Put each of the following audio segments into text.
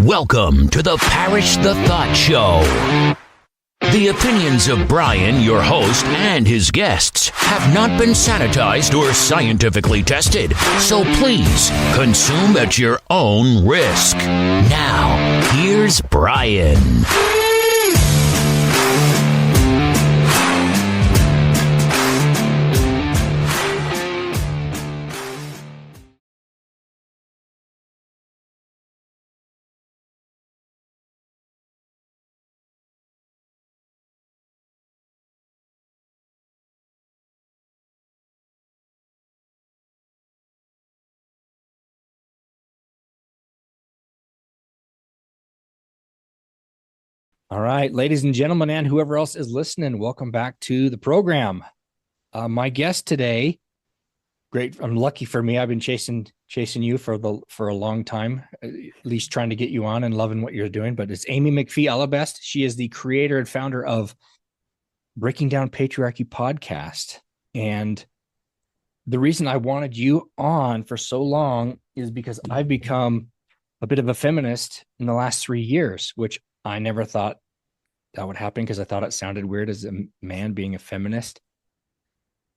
Welcome to the Parish the Thought Show. The opinions of Brian, your host, and his guests have not been sanitized or scientifically tested, so please consume at your own risk. Now, here's Brian. All right, ladies and gentlemen, and whoever else is listening, welcome back to the program. My guest today, great. I'm lucky for me. I've been chasing you for a long time, at least trying to get you on and loving what you're doing. But it's Amy McPhie Allebest. She is the creator and founder of Breaking Down Patriarchy podcast. And the reason I wanted you on for so long is because I've become a bit of a feminist in the last 3 years, which I never thought that would happen because I thought it sounded weird as a man being a feminist,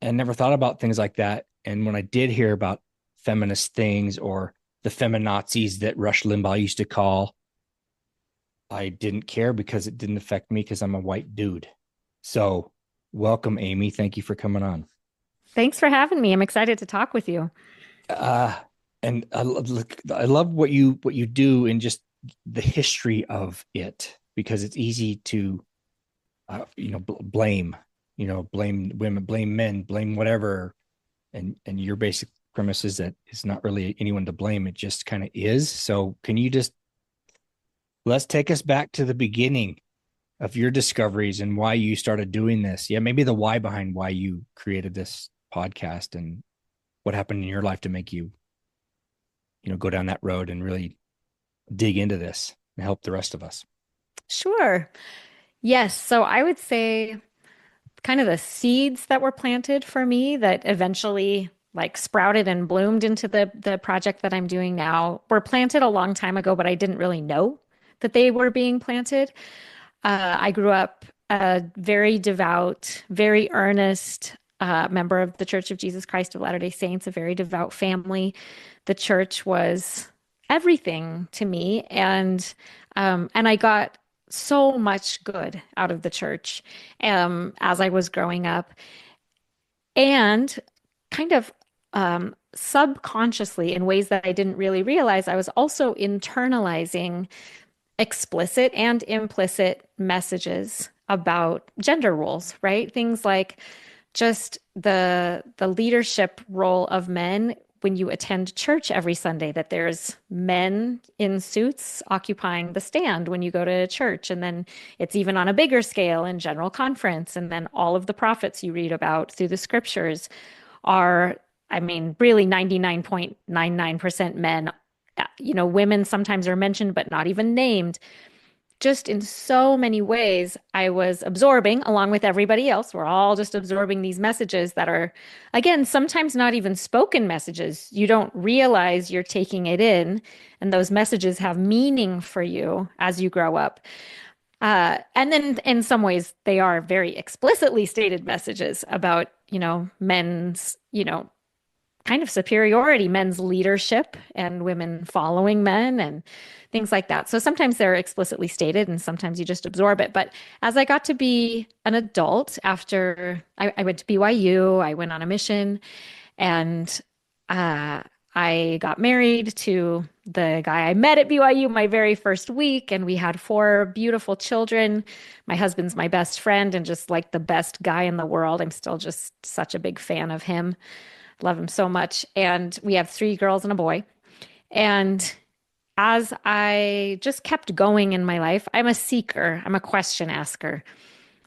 and never thought about things like that. And when I did hear about feminist things or the feminazis that Rush Limbaugh used to call, I didn't care because it didn't affect me because I'm a white dude. So welcome, Amy. Thank you for coming on. Thanks for having me. I'm excited to talk with you. And I love what you do in just the history of it, because it's easy to, blame women, blame men, blame whatever. And your basic premise is that it's not really anyone to blame. It just kind of is. So can you let's take us back to the beginning of your discoveries and why you started doing this. Yeah. Maybe the why behind why you created this podcast and what happened in your life to make you, go down that road and really dig into this and help the rest of us. Sure. Yes. So I would say kind of the seeds that were planted for me that eventually sprouted and bloomed into the project that I'm doing now were planted a long time ago, but I didn't really know that they were being planted. I grew up a very devout, very earnest member of the Church of Jesus Christ of Latter-day Saints, a very devout family. The church was everything to me, and I got so much good out of the church as I was growing up, and kind of subconsciously, in ways that I didn't really realize, I was also internalizing explicit and implicit messages about gender roles, right? Things like just the leadership role of men when you attend church every Sunday, that there's men in suits occupying the stand when you go to church. And then it's even on a bigger scale in general conference. And then all of the prophets you read about through the scriptures are, really 99.99% men. Women sometimes are mentioned, but not even named. Just in so many ways, I was absorbing, along with everybody else. We're all just absorbing these messages that are, again, sometimes not even spoken messages. You don't realize you're taking it in, and those messages have meaning for you as you grow up. And then in some ways, they are very explicitly stated messages about, men's, kind of superiority, men's leadership and women following men and things like that. So sometimes they're explicitly stated and sometimes you just absorb it. But as I got to be an adult, after I went to BYU, I went on a mission, and I got married to the guy I met at BYU my very first week, and we had 4 beautiful children. My husband's my best friend and just like the best guy in the world. I'm still just such a big fan of him. Love him so much. And we have 3 girls and a boy. And as I just kept going in my life, I'm a seeker, I'm a question asker.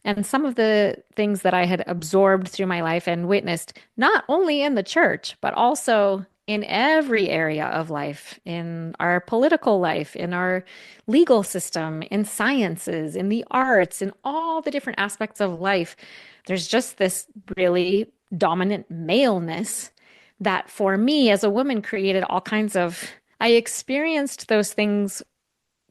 And some of the things that I had absorbed through my life and witnessed, not only in the church, but also in every area of life, in our political life, in our legal system, in sciences, in the arts, in all the different aspects of life, there's just this really dominant maleness that for me as a woman created all kinds of, I experienced those things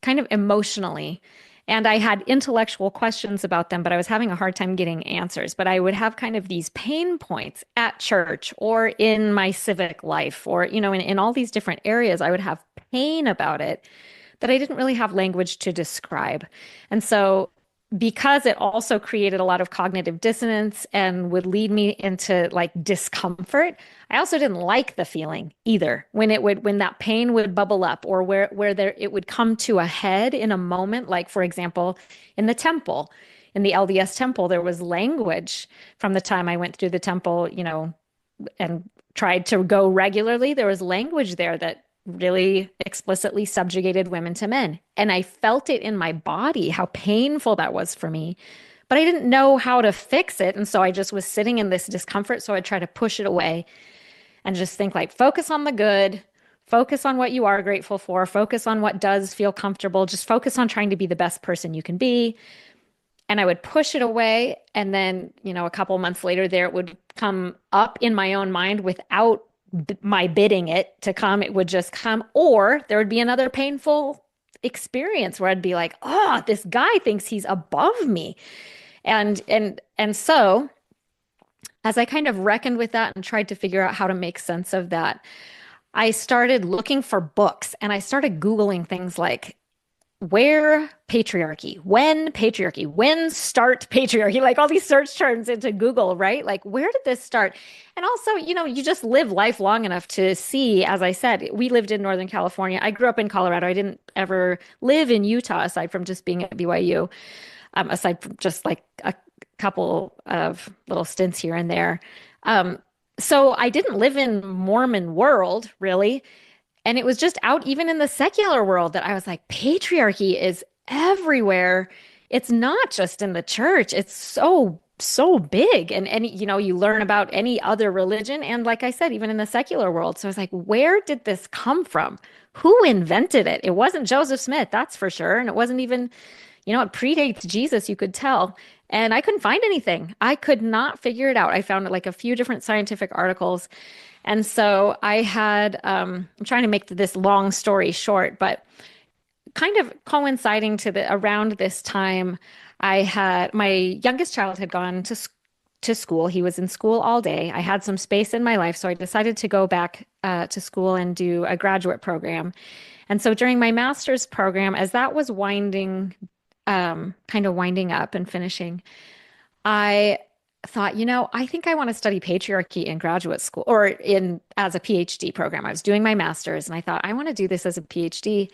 kind of emotionally. And I had intellectual questions about them, but I was having a hard time getting answers. But I would have kind of these pain points at church or in my civic life or, in all these different areas, I would have pain about it that I didn't really have language to describe. And so, because it also created a lot of cognitive dissonance and would lead me into like discomfort, I also didn't like the feeling either when that pain would bubble up or where there it would come to a head in a moment, like for example, in the temple. In the LDS temple, there was language from the time I went through the temple, and tried to go regularly. There was language there that really explicitly subjugated women to men. And I felt it in my body, how painful that was for me. But I didn't know how to fix it. And so I just was sitting in this discomfort. So I try to push it away and just think like, focus on the good, focus on what you are grateful for, focus on what does feel comfortable, just focus on trying to be the best person you can be. And I would push it away. And then, a couple months later, there it would come up in my own mind without my bidding it to come. It would just come, or there would be another painful experience where I'd be like, oh, this guy thinks he's above me. And so as I kind of reckoned with that and tried to figure out how to make sense of that, I started looking for books and I started Googling things like when start patriarchy, like all these search terms into Google, right? Like, where did this start? And also, you just live life long enough to see, as I said, we lived in Northern California. I grew up in Colorado. I didn't ever live in Utah aside from just being at BYU, aside from just like a couple of little stints here and there. So I didn't live in Mormon world, really. And it was just out even in the secular world that I was like, patriarchy is everywhere. It's not just in the church. It's so big. And you learn about any other religion. And like I said, even in the secular world. So I was like, where did this come from? Who invented it? It wasn't Joseph Smith, that's for sure. And it wasn't even, it predates Jesus, you could tell. And I couldn't find anything. I could not figure it out. I found like a few different scientific articles. And so I had, I'm trying to make this long story short, but kind of coinciding around this time, I had my youngest child had gone to school. He was in school all day. I had some space in my life, so I decided to go back to school and do a graduate program. And so during my master's program, as that was kind of winding up and finishing, I thought, I think I want to study patriarchy in graduate school or as a PhD program. I was doing my master's and I thought, I want to do this as a PhD.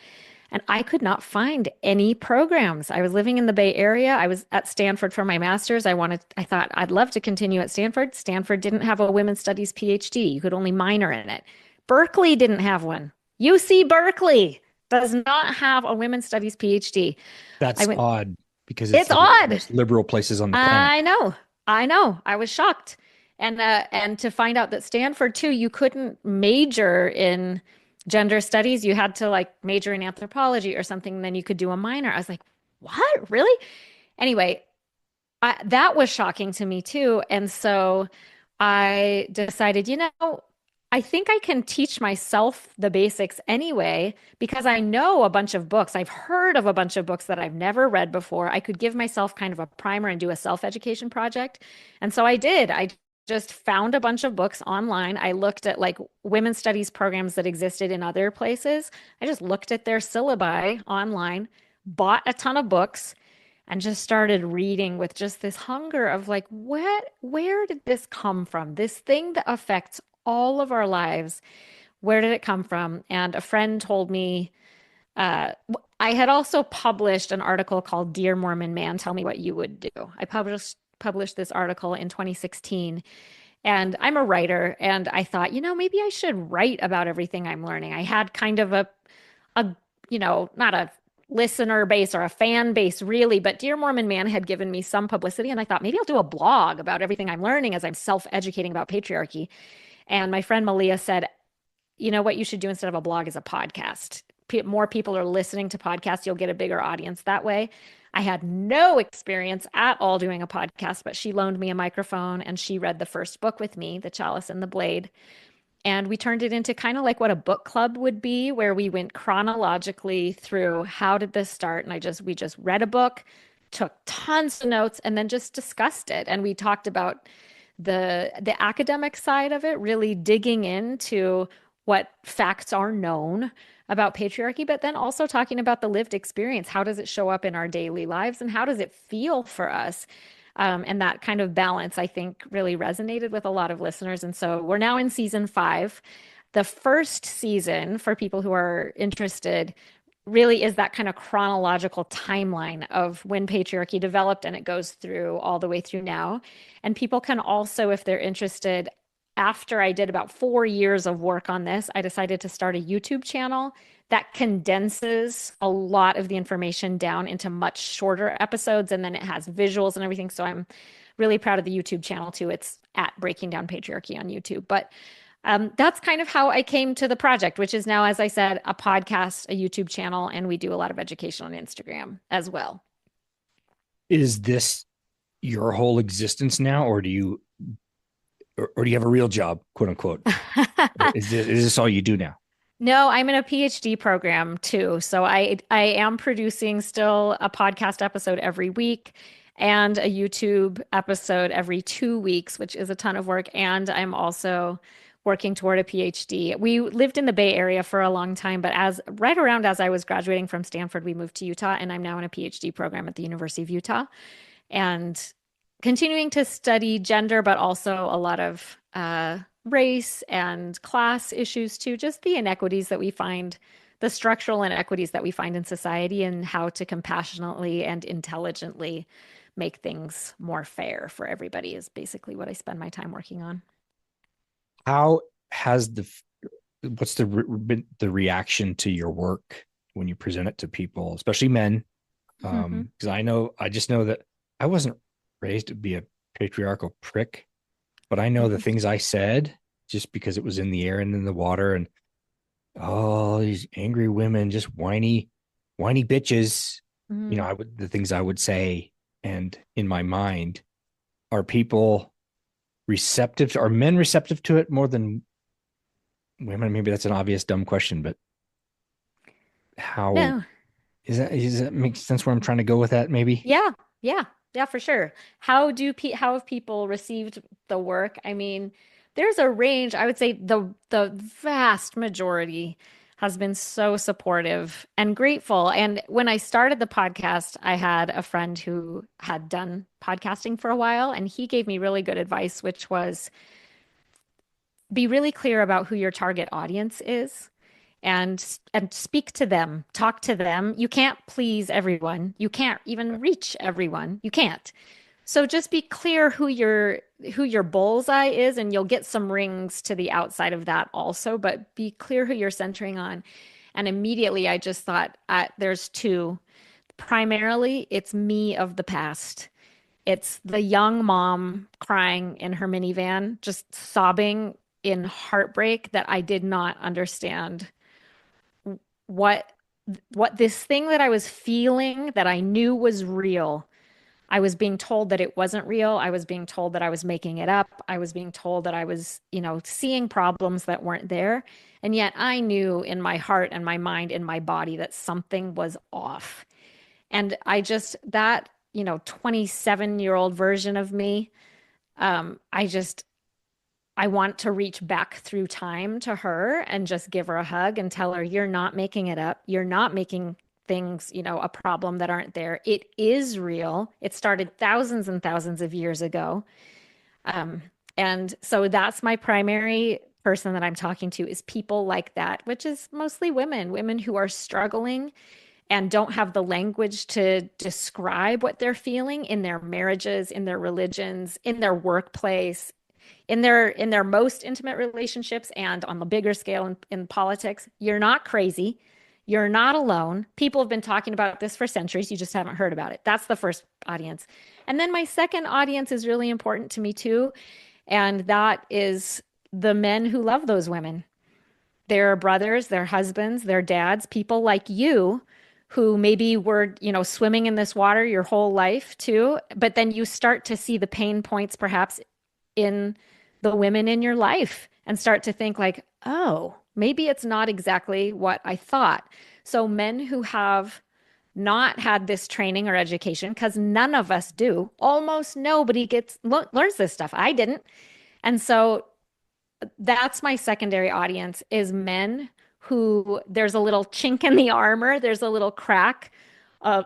And I could not find any programs. I was living in the Bay Area. I was at Stanford for my master's. I thought I'd love to continue at Stanford. Stanford didn't have a women's studies PhD. You could only minor in it. Berkeley didn't have one. UC Berkeley does not have a women's studies PhD. That's odd because it's odd. The most liberal places on the planet. I know. I was shocked. And to find out that Stanford too, you couldn't major in gender studies. You had to like major in anthropology or something, then you could do a minor. I was like, what? Really? Anyway, that was shocking to me too. And so I decided, I think I can teach myself the basics anyway, because I know a bunch of books. I've heard of a bunch of books that I've never read before. I could give myself kind of a primer and do a self-education project. And so I did. I just found a bunch of books online. I looked at like women's studies programs that existed in other places. I just looked at their syllabi online, bought a ton of books, and just started reading with just this hunger of like, where did this come from? This thing that affects all of our lives. Where did it come from? And a friend told me, I had also published an article called Dear Mormon Man, Tell Me What You Would Do. I published this article in 2016. And I'm a writer, and I thought, maybe I should write about everything I'm learning. I had kind of a not a listener base or a fan base really, but Dear Mormon Man had given me some publicity, and I thought maybe I'll do a blog about everything I'm learning as I'm self-educating about patriarchy. And my friend Malia said, what you should do instead of a blog is a podcast. More people are listening to podcasts. You'll get a bigger audience that way. I had no experience at all doing a podcast, but she loaned me a microphone and she read the first book with me, The Chalice and the Blade. And we turned it into kind of like what a book club would be, where we went chronologically through how did this start. And we just read a book, took tons of notes, and then just discussed it. And we talked about the academic side of it, really digging into what facts are known about patriarchy, but then also talking about the lived experience. How does it show up in our daily lives and how does it feel for us? And that kind of balance, I think, really resonated with a lot of listeners. And so we're now in season 5. The first season, for people who are interested, really is that kind of chronological timeline of when patriarchy developed, and it goes through all the way through now. And people can also, if they're interested, after I did about 4 years of work on this, I decided to start a YouTube channel that condenses a lot of the information down into much shorter episodes. And then it has visuals and everything. So I'm really proud of the YouTube channel too. It's at Breaking Down Patriarchy on YouTube. But that's kind of how I came to the project, which is now, as I said, a podcast, a YouTube channel, and we do a lot of education on Instagram as well. Is this your whole existence now, or do you have a real job, quote unquote? Is this all you do now? No, I'm in a PhD program too. So I am producing still a podcast episode every week and a YouTube episode every 2 weeks, which is a ton of work. And I'm also working toward a PhD. We lived in the Bay Area for a long time, but right around as I was graduating from Stanford, we moved to Utah, and I'm now in a PhD program at the University of Utah and continuing to study gender, but also a lot of race and class issues too, just the inequities that we find, the structural inequities that we find in society, and how to compassionately and intelligently make things more fair for everybody is basically what I spend my time working on. How has what's the reaction to your work when you present it to people, especially men? Because I just know that I wasn't raised to be a patriarchal prick, but I know the things I said just because it was in the air and in the water, and these angry women, just whiny bitches. The things I would say, and in my mind, are men receptive to it more than women? Maybe that's an obvious dumb question, but how No. does that make sense where I'm trying to go with that? Maybe. Yeah, for sure. How have people received the work? I mean, there's a range. I would say the vast majority has been so supportive and grateful. And when I started the podcast, I had a friend who had done podcasting for a while, and he gave me really good advice, which was be really clear about who your target audience is and speak to them, talk to them. You can't please everyone. You can't even reach everyone. You can't. So just be clear who your bullseye is, and you'll get some rings to the outside of that also, but be clear who you're centering on. And immediately I just thought, there's two. Primarily, it's me of the past. It's the young mom crying in her minivan, just sobbing in heartbreak that I did not understand what this thing that I was feeling that I knew was real. I was being told that it wasn't real. I was being told that I was making it up. I was being told that I was, seeing problems that weren't there. And yet I knew in my heart and my mind, in my body, that something was off. And that 27-year-old version of me, I want to reach back through time to her and just give her a hug and tell her, you're not making it up. You're not making things, a problem that aren't there. It is real. It started thousands and thousands of years ago. And so that's my primary person that I'm talking to, is people like that, which is mostly women who are struggling and don't have the language to describe what they're feeling in their marriages, in their religions, in their workplace, in their most intimate relationships, and on the bigger scale in politics. You're not crazy. You're not alone. People have been talking about this for centuries. You just haven't heard about it. That's the first audience. And then my second audience is really important to me too. And that is the men who love those women. Their brothers, their husbands, their dads, people like you who maybe were, swimming in this water your whole life too. But then you start to see the pain points perhaps in the women in your life. and start to think like, oh, maybe it's not exactly what I thought. So men who have not had this training or education, because none of us do, almost nobody learns this stuff. I didn't. And so that's my secondary audience is men who there's a little chink in the armor, there's a little crack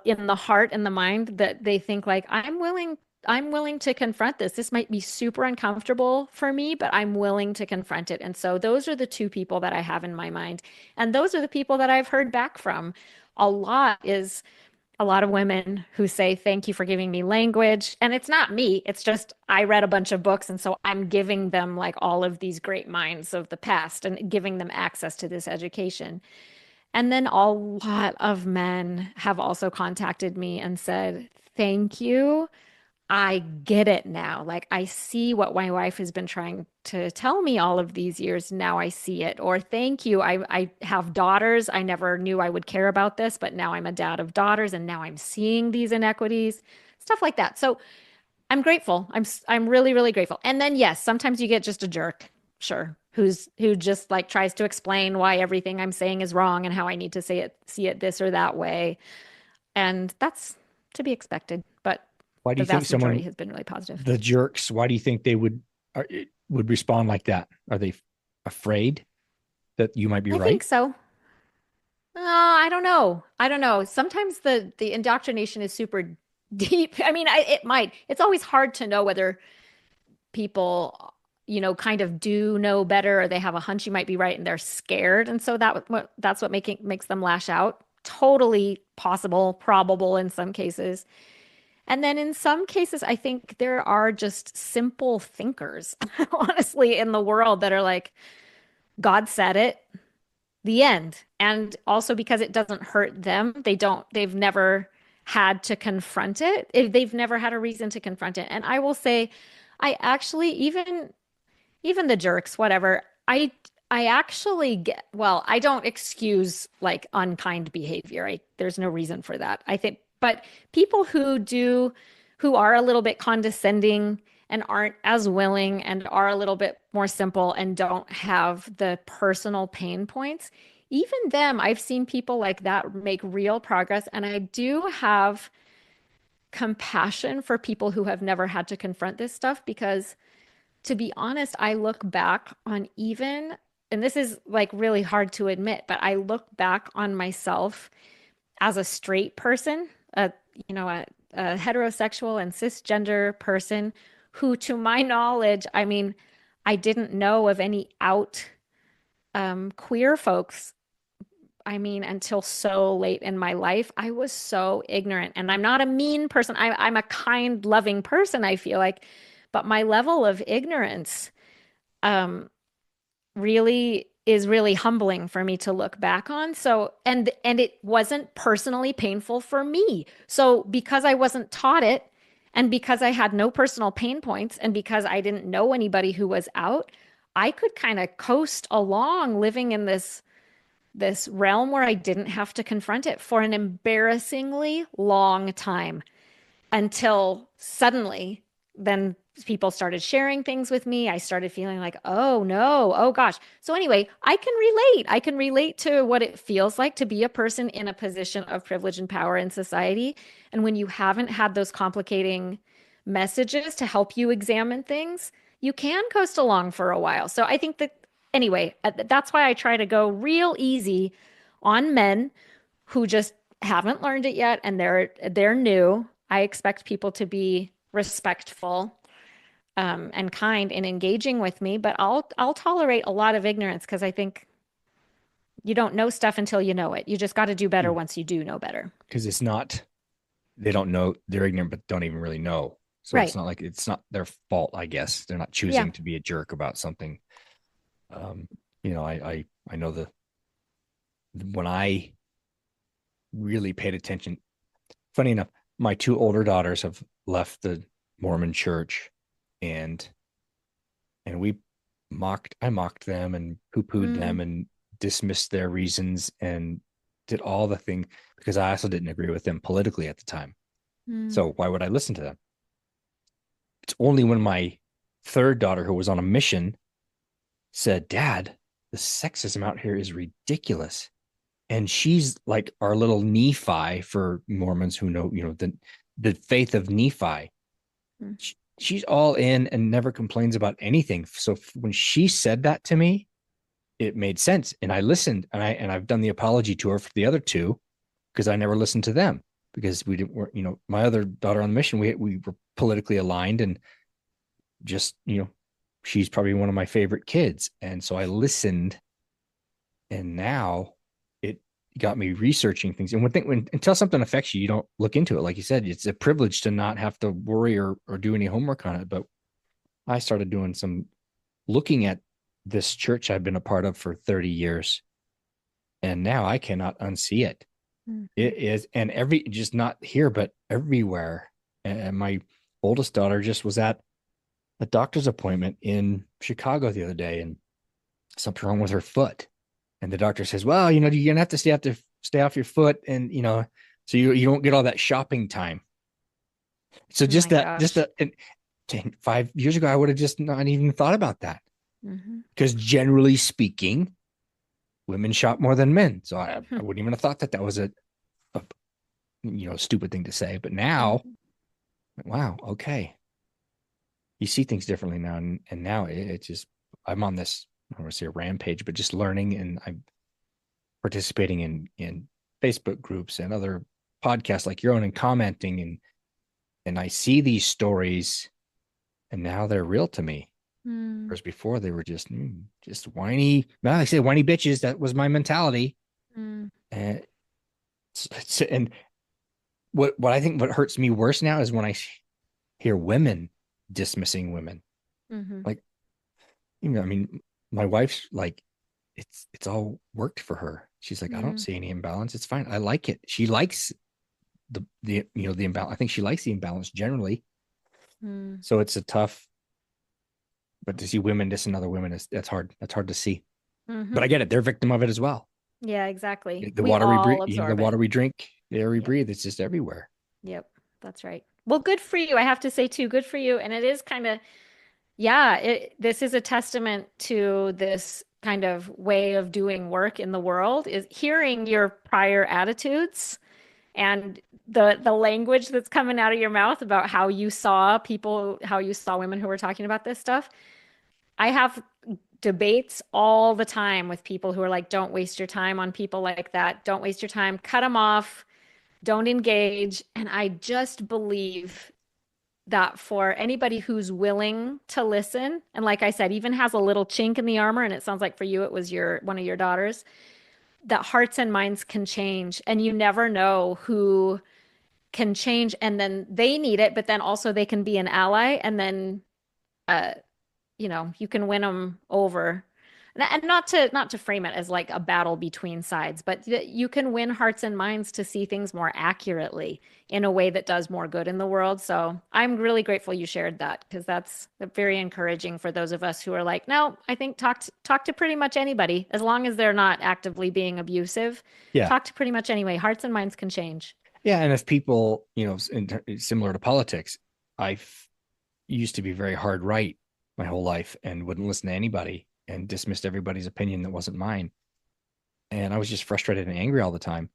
in the heart and the mind that they think like, I'm willing to confront this. This might be super uncomfortable for me, but I'm willing to confront it. And so those are the two people that I have in my mind. And those are the people that I've heard back from. A lot of women who say, thank you for giving me language. And it's not me, it's just I read a bunch of books. And so I'm giving them like all of these great minds of the past and giving them access to this education. And then a lot of men have also contacted me and said, thank you. I get it now. Like I see what my wife has been trying to tell me all of these years. Now I see it. Or thank you. I have daughters. I never knew I would care about this, but now I'm a dad of daughters and now I'm seeing these inequities, stuff like that. So I'm grateful. I'm really, really grateful. And then yes, sometimes you get just a jerk, sure, who just like tries to explain why everything I'm saying is wrong and how I need to see it this or that way. And that's to be expected. But Why do the you think vast majority someone, has been really positive. the jerks, why do you think they would respond like that? Are they afraid that you might be I right? think so. I don't know. I don't know. Sometimes the indoctrination is super deep. I mean, it might. It's always hard to know whether people, kind of do know better or they have a hunch you might be right and they're scared, and so that's what makes them lash out. Totally possible, probable in some cases. And then in some cases, I think there are just simple thinkers, honestly, in the world that are like, God said it, the end. And also because it doesn't hurt them, they've never had to confront it. They've never had a reason to confront it. And I will say, I actually, even the jerks, whatever, I actually get, well, I don't excuse like unkind behavior. There's no reason for that. I think, but people who are a little bit condescending and aren't as willing and are a little bit more simple and don't have the personal pain points, even them, I've seen people like that make real progress. And I do have compassion for people who have never had to confront this stuff because to be honest, I look back on and this is like really hard to admit, but I look back on myself as a straight person, a heterosexual and cisgender person who, to my knowledge, I mean, I didn't know of any out queer folks. I mean, until so late in my life, I was so ignorant. And I'm not a mean person. I'm a kind, loving person, I feel like. But my level of ignorance really is really humbling for me to look back on. So, and it wasn't personally painful for me. So, because I wasn't taught it, and because I had no personal pain points, and because I didn't know anybody who was out, I could kind of coast along living in this realm where I didn't have to confront it for an embarrassingly long time until suddenly then people started sharing things with me. I started feeling like, oh no, oh gosh. So anyway, I can relate. I can relate to what it feels like to be a person in a position of privilege and power in society. And when you haven't had those complicating messages to help you examine things, you can coast along for a while. So I think that anyway, that's why I try to go real easy on men who just haven't learned it yet and they're new. I expect people to be respectful and kind in engaging with me, but I'll tolerate a lot of ignorance because I think you don't know stuff until you know it. You just got to do better once you do know better. Because it's not, they don't know, they're ignorant, but don't even really know. So Right. it's not like, it's not their fault, I guess. They're not choosing Yeah. to be a jerk about something. I know when I really paid attention, funny enough, my two older daughters have left the Mormon church and I mocked them and poo-pooed Mm, them and dismissed their reasons and did all the thing because I also didn't agree with them politically at the time. mm, So why would I listen to them? It's only when my third daughter, who was on a mission, said, Dad, the sexism out here is ridiculous. And she's like our little Nephi for Mormons who know, the faith of Nephi. Mm. She's all in and never complains about anything. So when she said that to me, it made sense. And I listened, and I've done the apology tour for the other two because I never listened to them because we didn't, my other daughter on the mission, we were politically aligned, and just, she's probably one of my favorite kids. And so I listened, and now it got me researching things. And until something affects you, you don't look into it. Like you said, it's a privilege to not have to worry or do any homework on it. But I started doing some looking at this church I've been a part of for 30 years. And now I cannot unsee it. Mm-hmm. It is, and just not here, but everywhere. And my oldest daughter just was at a doctor's appointment in Chicago the other day, and something wrong with her foot. And the doctor says, well, you're going to have to stay off your foot. And, so you don't get all that shopping time. So just 5 years ago, I would have just not even thought about that. Because generally speaking, women shop more than men. So I wouldn't even have thought that was a stupid thing to say. But now, wow, okay. You see things differently now. And now it's just, I'm on this, I don't want to say a rampage, but just learning, and I'm participating in Facebook groups and other podcasts like your own, and commenting, and I see these stories, and now they're real to me. Whereas before they were just whiny. Well, I say whiny bitches. That was my mentality. And what I think what hurts me worse now is when I hear women dismissing women. Like, I mean, my wife's like, it's all worked for her. She's like, I don't see any imbalance. It's fine. I like it. She likes the imbalance. I think she likes the imbalance generally. So it's a tough. But to see women dissing other women that's hard. That's hard to see. But I get it. They're a victim of it as well. Yeah, exactly. The water we breathe, the water we drink, the air we breathe, it's just everywhere. Yep, that's right. Well, good for you. I have to say too, good for you. And it is kind of, this is a testament to this kind of way of doing work in the world, is hearing your prior attitudes and the language that's coming out of your mouth about how you saw people, how you saw women who were talking about this stuff. I have debates all the time with people who are like, don't waste your time on people like that. Don't waste your time. Cut them off. Don't engage. And I just believe that for anybody who's willing to listen, and like I said, even has a little chink in the armor, and it sounds like for you, it was one of your daughters, that hearts and minds can change. And you never know who can change, and then they need it, but then also they can be an ally, and then you can win them over. And not to frame it as like a battle between sides, but you can win hearts and minds to see things more accurately in a way that does more good in the world. So I'm really grateful you shared that, because that's very encouraging for those of us who are like, no, I think talk to pretty much anybody, as long as they're not actively being abusive. Yeah. Talk to pretty much anyway. Hearts and minds can change. Yeah. And if people, similar to politics, I used to be very hard right my whole life and wouldn't listen to anybody and dismissed everybody's opinion that wasn't mine. And I was just frustrated and angry all the time.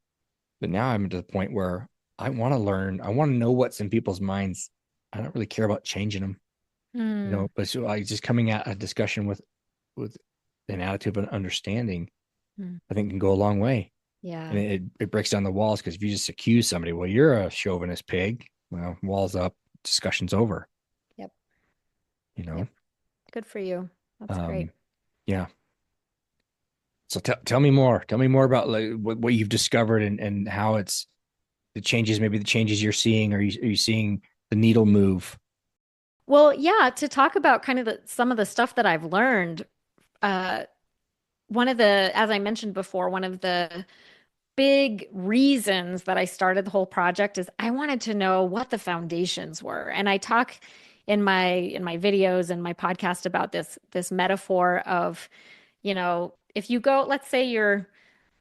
But now I'm to the point where I want to learn. I want to know what's in people's minds. I don't really care about changing them, but so I just coming at a discussion with an attitude of understanding, I think can go a long way. Yeah. And it breaks down the walls, because if you just accuse somebody, well, you're a chauvinist pig, well, walls up, discussion's over. Yep. Yep. Good for you. That's great. Yeah. So tell me more. Tell me more about like what you've discovered and how the changes you're seeing. Are you seeing the needle move? Well, yeah, to talk about kind of some of the stuff that I've learned, as I mentioned before, one of the big reasons that I started the whole project is I wanted to know what the foundations were. And I talk in my videos and my podcast about this metaphor of, if you go, let's say you're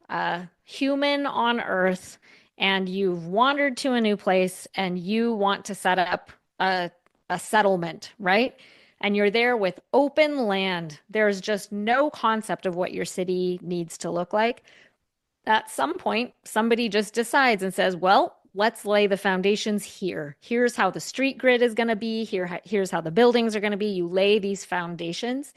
a human on Earth and you've wandered to a new place and you want to set up a settlement, right? and you're there with open land. There's just no concept of what your city needs to look like. At some point, somebody just decides and says, well, let's lay the foundations here. Here's how the street grid is going to be. Here's how the buildings are going to be. You lay these foundations.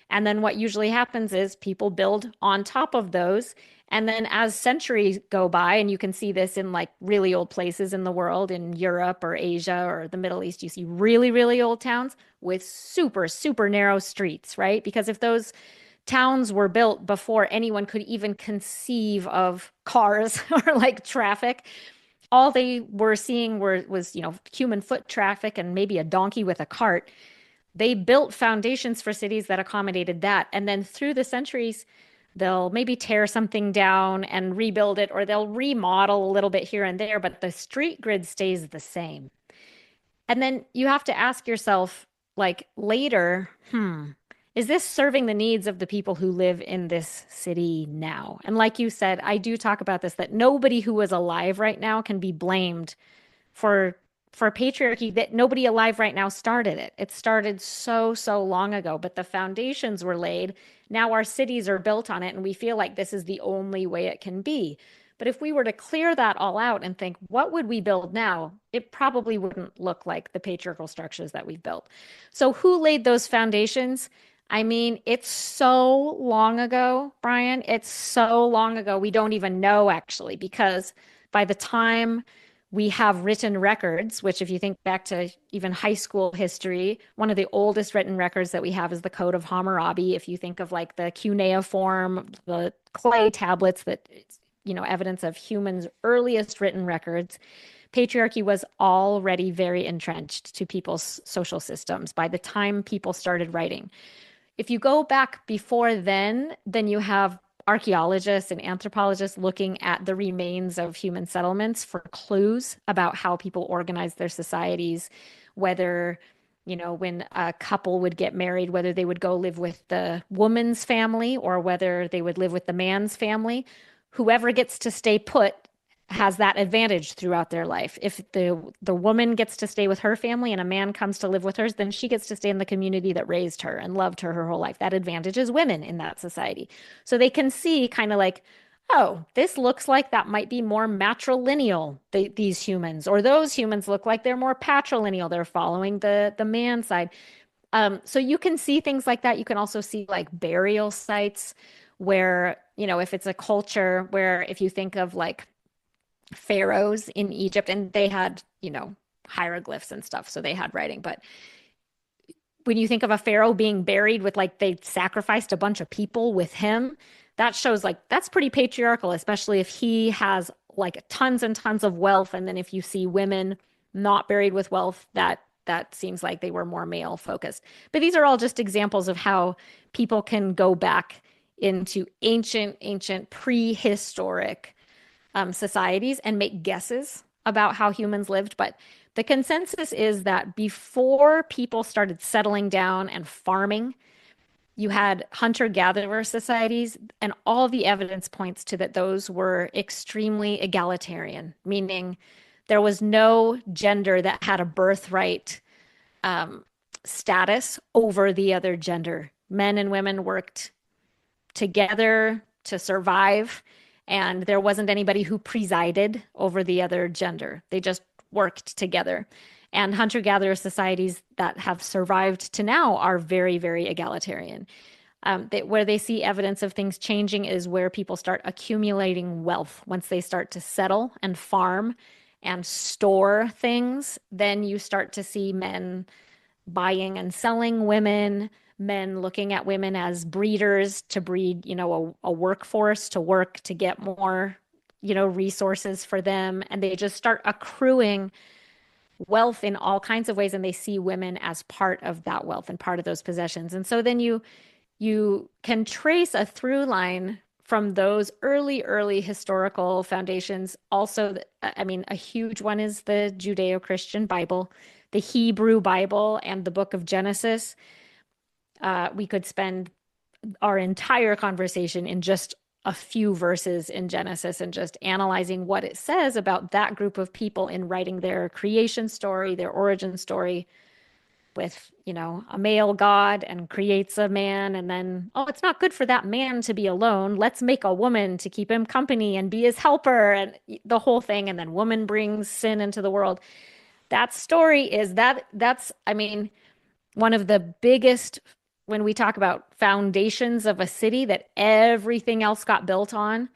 And then what usually happens is people build on top of those. And then as centuries go by, and you can see this in like really old places in the world, in Europe or Asia or the Middle East, you see really, really old towns with super, super narrow streets, right? Because if those towns were built before anyone could even conceive of cars or like traffic, all they were seeing was, human foot traffic and maybe a donkey with a cart. They built foundations for cities that accommodated that. And then through the centuries, they'll maybe tear something down and rebuild it, or they'll remodel a little bit here and there, but the street grid stays the same. And then you have to ask yourself, like later, is this serving the needs of the people who live in this city now? And like you said, I do talk about this, that nobody who is alive right now can be blamed for patriarchy, that nobody alive right now started it. It started so, so long ago, but the foundations were laid. Now our cities are built on it, and we feel like this is the only way it can be. But if we were to clear that all out and think, what would we build now? It probably wouldn't look like the patriarchal structures that we've built. So who laid those foundations? I mean, it's so long ago, Brian. It's so long ago. We don't even know actually, because by the time we have written records, which if you think back to even high school history, one of the oldest written records that we have is the Code of Hammurabi. If you think of like the cuneiform, the clay tablets that, evidence of humans' earliest written records, patriarchy was already very entrenched to people's social systems by the time people started writing. If you go back before then you have archaeologists and anthropologists looking at the remains of human settlements for clues about how people organized their societies, whether, when a couple would get married, whether they would go live with the woman's family or whether they would live with the man's family. Whoever gets to stay put has that advantage throughout their life. If the woman gets to stay with her family and a man comes to live with hers, then she gets to stay in the community that raised her and loved her whole life. That advantages women in that society. So they can see kind of like, oh, this looks like that might be more matrilineal, these humans, or those humans look like they're more patrilineal. They're following the man side. So you can see things like that. You can also see like burial sites where, if it's a culture where, if you think of like pharaohs in Egypt, and they had, hieroglyphs and stuff, so they had writing. But when you think of a pharaoh being buried with like they sacrificed a bunch of people with him, that shows like that's pretty patriarchal, especially if he has like tons and tons of wealth. And then if you see women not buried with wealth, that seems like they were more male focused. But these are all just examples of how people can go back into ancient prehistoric societies and make guesses about how humans lived. But the consensus is that before people started settling down and farming, you had hunter-gatherer societies, and all the evidence points to that those were extremely egalitarian, meaning there was no gender that had a birthright status over the other gender. Men and women worked together to survive, and there wasn't anybody who presided over the other gender. They just worked together. And hunter-gatherer societies that have survived to now are very, very egalitarian. Where they see evidence of things changing is where people start accumulating wealth. Once they start to settle and farm and store things, then you start to see men buying and selling women, men looking at women as breeders to breed, a workforce to work to get more, resources for them. And they just start accruing wealth in all kinds of ways. And they see women as part of that wealth and part of those possessions. And so then you can trace a through line from those early historical foundations. Also, a huge one is the Judeo-Christian Bible, the Hebrew Bible, and the book of Genesis. We could spend our entire conversation in just a few verses in Genesis and just analyzing what it says about that group of people in writing their creation story, their origin story. with, a male god and creates a man. And then, oh, it's not good for that man to be alone. Let's make a woman to keep him company and be his helper and the whole thing. And then woman brings sin into the world. That story is I mean, one of the biggest, when we talk about foundations of a city that everything else got built on,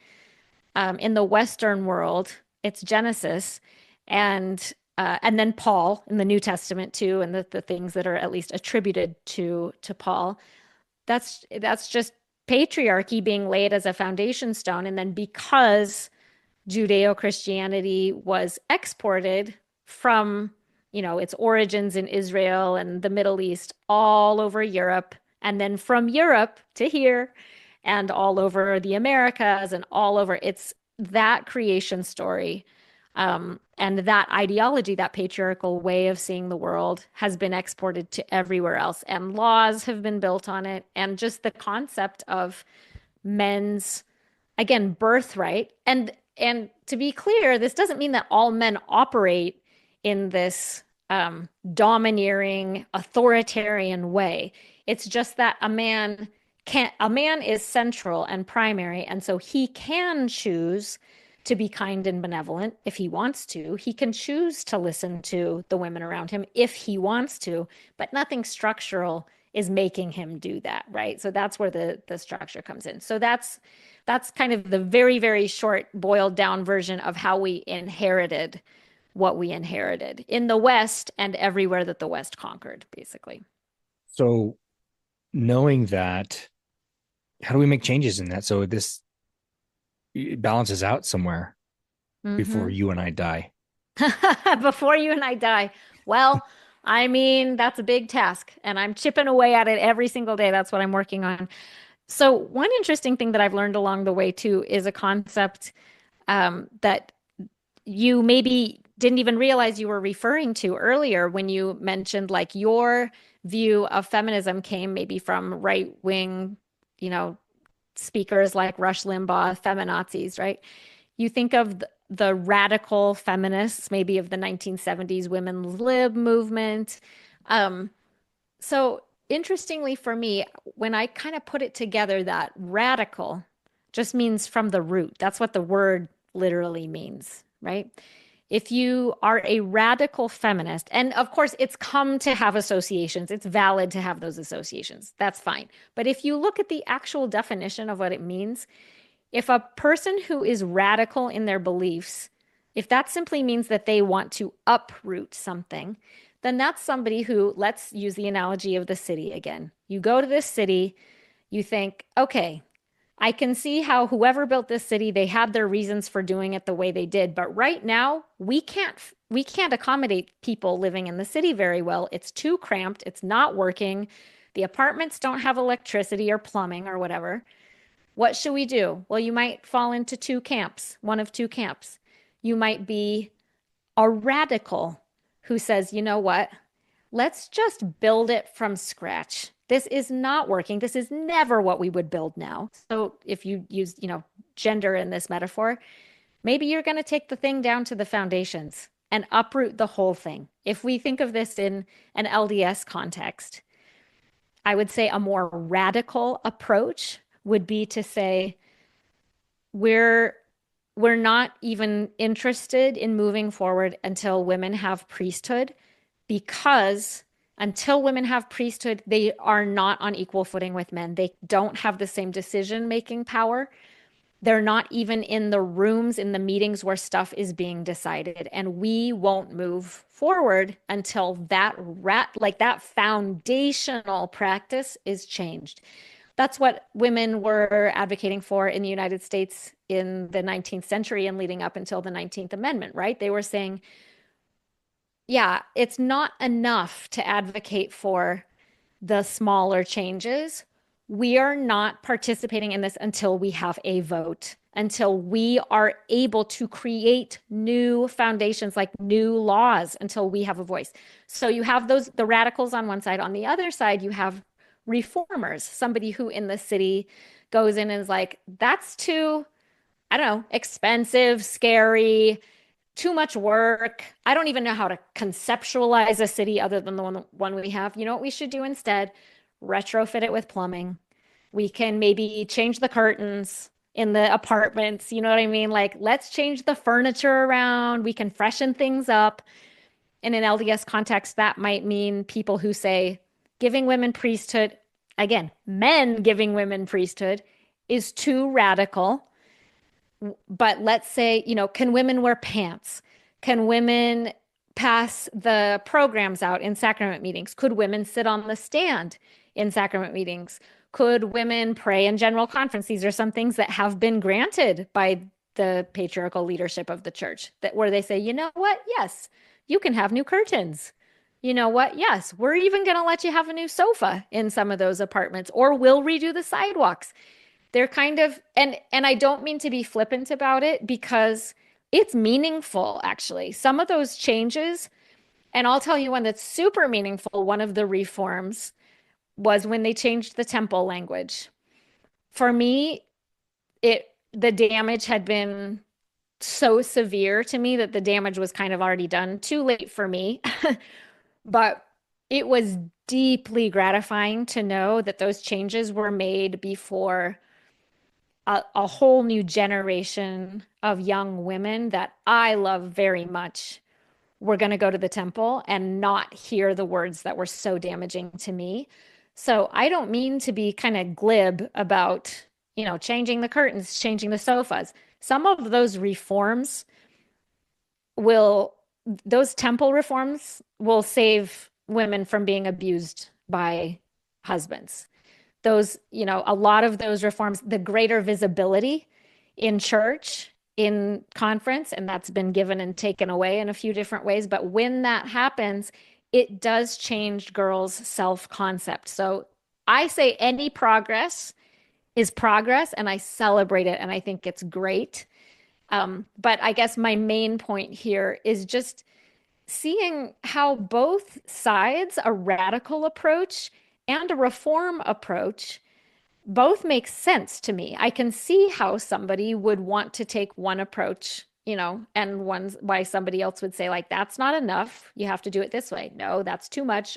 in the Western world, it's Genesis, and then Paul in the New Testament too, and the things that are at least attributed to Paul. That's just patriarchy being laid as a foundation stone, and then because Judeo-Christianity was exported from, its origins in Israel and the Middle East all over Europe, and then from Europe to here and all over the Americas and all over, it's that creation story. And that ideology, that patriarchal way of seeing the world has been exported to everywhere else, and laws have been built on it. And just the concept of men's, again, birthright. And to be clear, this doesn't mean that all men operate in this domineering, authoritarian way. It's just that a man is central and primary, and so he can choose to be kind and benevolent if he wants to. He can choose to listen to the women around him if he wants to, but nothing structural is making him do that, right? So that's where the structure comes in. So that's kind of the very, very short, boiled down version of how we inherited what we inherited in the West and everywhere that the West conquered, basically. So knowing that, how do we make changes in that so this balances out somewhere before you and I die? Before you and I die. Well, I mean, that's a big task, and I'm chipping away at it every single day. That's what I'm working on. So one interesting thing that I've learned along the way too is a concept that you maybe didn't even realize you were referring to earlier when you mentioned like your view of feminism came maybe from right wing, speakers like Rush Limbaugh, feminazis, right? You think of the radical feminists, maybe of the 1970s women's lib movement. So interestingly for me, when I kind of put it together, that radical just means from the root. That's what the word literally means, right? If you are a radical feminist, and of course it's come to have associations, it's valid to have those associations. That's fine. But if you look at the actual definition of what it means, if a person who is radical in their beliefs, if that simply means that they want to uproot something, then that's somebody who, let's use the analogy of the city again. You go to this city, you think, okay, I can see how whoever built this city, they had their reasons for doing it the way they did. But right now, we can't accommodate people living in the city very well. It's too cramped. It's not working. The apartments don't have electricity or plumbing or whatever. What should we do? Well, you might fall into two camps, one of two camps. You might be a radical who says, you know what? Let's just build it from scratch. This is not working. This is never what we would build now. So if you use, gender in this metaphor, maybe you're going to take the thing down to the foundations and uproot the whole thing. If we think of this in an LDS context, I would say a more radical approach would be to say, we're not even interested in moving forward until women have priesthood, because until women have priesthood, they are not on equal footing with men. They don't have the same decision-making power. They're not even in the rooms, in the meetings where stuff is being decided. And we won't move forward until that foundational practice is changed. That's what women were advocating for in the United States in the 19th century and leading up until the 19th Amendment, right? They were saying, yeah, it's not enough to advocate for the smaller changes. We are not participating in this until we have a vote, until we are able to create new foundations, like new laws, until we have a voice. So you have the radicals on one side. On the other side, you have reformers, somebody who in the city goes in and is like, that's too, I don't know, expensive, scary, too much work. I don't even know how to conceptualize a city other than the one we have. You know what we should do instead? Retrofit it with plumbing. We can maybe change the curtains in the apartments. You know what I mean? Like, let's change the furniture around. We can freshen things up. In an LDS context, that might mean people who say giving women priesthood, again, men giving women priesthood is too radical. But let's say, can women wear pants? Can women pass the programs out in sacrament meetings? Could women sit on the stand in sacrament meetings? Could women pray in general conference? These are some things that have been granted by the patriarchal leadership of the church, that where they say, you know what? Yes, you can have new curtains. You know what? Yes, we're even going to let you have a new sofa in some of those apartments, or we'll redo the sidewalks. They're kind of, and I don't mean to be flippant about it, because it's meaningful, actually. Some of those changes, and I'll tell you one that's super meaningful. One of the reforms was when they changed the temple language. For me, the damage had been so severe to me that the damage was kind of already done. Too late for me. But it was deeply gratifying to know that those changes were made before a whole new generation of young women that I love very much were going to go to the temple and not hear the words that were so damaging to me. So I don't mean to be kind of glib about, changing the curtains, changing the sofas. Some of those reforms those temple reforms will save women from being abused by husbands. A lot of those reforms, the greater visibility in church, in conference, and that's been given and taken away in a few different ways. But when that happens, it does change girls' self-concept. So I say any progress is progress, and I celebrate it, and I think it's great. But I guess my main point here is just seeing how both sides, a radical approach and a reform approach, both make sense to me. I can see how somebody would want to take one approach, and why somebody else would say, like, that's not enough. You have to do it this way. No, that's too much.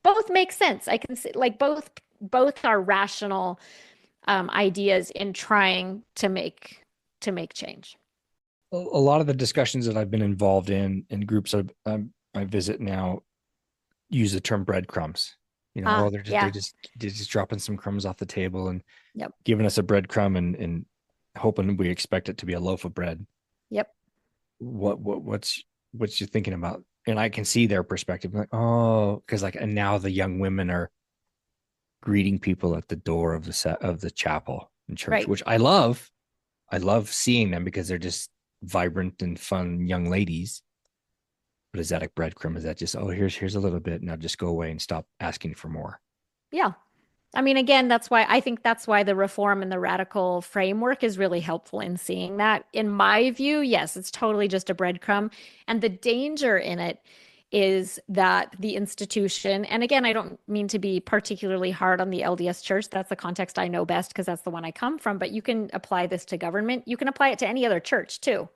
Both make sense. I can see, like, both are rational ideas in trying to make change. A lot of the discussions that I've been involved in groups I visit now use the term breadcrumbs. They're just dropping some crumbs off the table and Yep. giving us a breadcrumb and hoping we expect it to be a loaf of bread. Yep. What's you thinking about? And I can see their perspective, like, oh, because and now the young women are greeting people at the door of the chapel in church, Right. which I love. I love seeing them because they're just vibrant and fun young ladies. But is that a breadcrumb? Is that just, oh, here's a little bit, now just go away and stop asking for more? Yeah. I mean, again, that's why the reform and the radical framework is really helpful in seeing that. In my view, yes, it's totally just a breadcrumb. And the danger in it is that the institution, and again, I don't mean to be particularly hard on the LDS Church. That's the context I know best because that's the one I come from. But you can apply this to government. You can apply it to any other church too,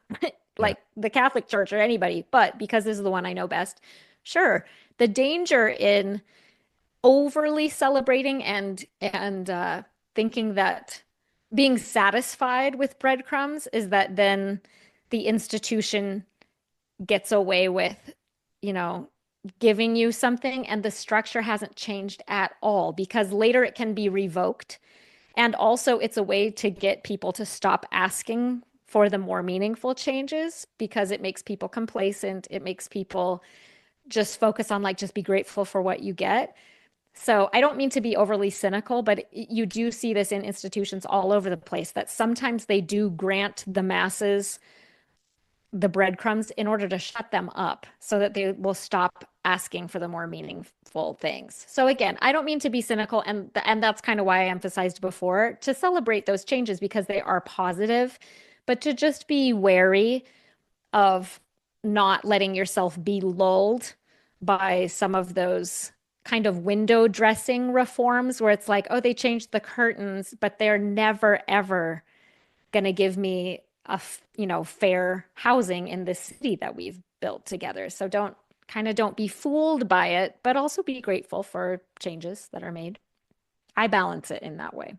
like the Catholic Church or anybody. But because this is the one I know best, sure. The danger in overly celebrating and thinking that being satisfied with breadcrumbs is that then the institution gets away with, giving you something, and the structure hasn't changed at all, because later it can be revoked. And also it's a way to get people to stop asking for the more meaningful changes, because it makes people complacent. It makes people just focus on, like, just be grateful for what you get. So I don't mean to be overly cynical, but you do see this in institutions all over the place, that sometimes they do grant the masses the breadcrumbs in order to shut them up so that they will stop asking for the more meaningful things. So again, I don't mean to be cynical, and that's kind of why I emphasized before to celebrate those changes because they are positive, but to just be wary of not letting yourself be lulled by some of those kind of window dressing reforms where it's like, oh, they changed the curtains, but they're never, ever going to give me fair housing in this city that we've built together. So don't be fooled by it, but also be grateful for changes that are made. I balance it in that way.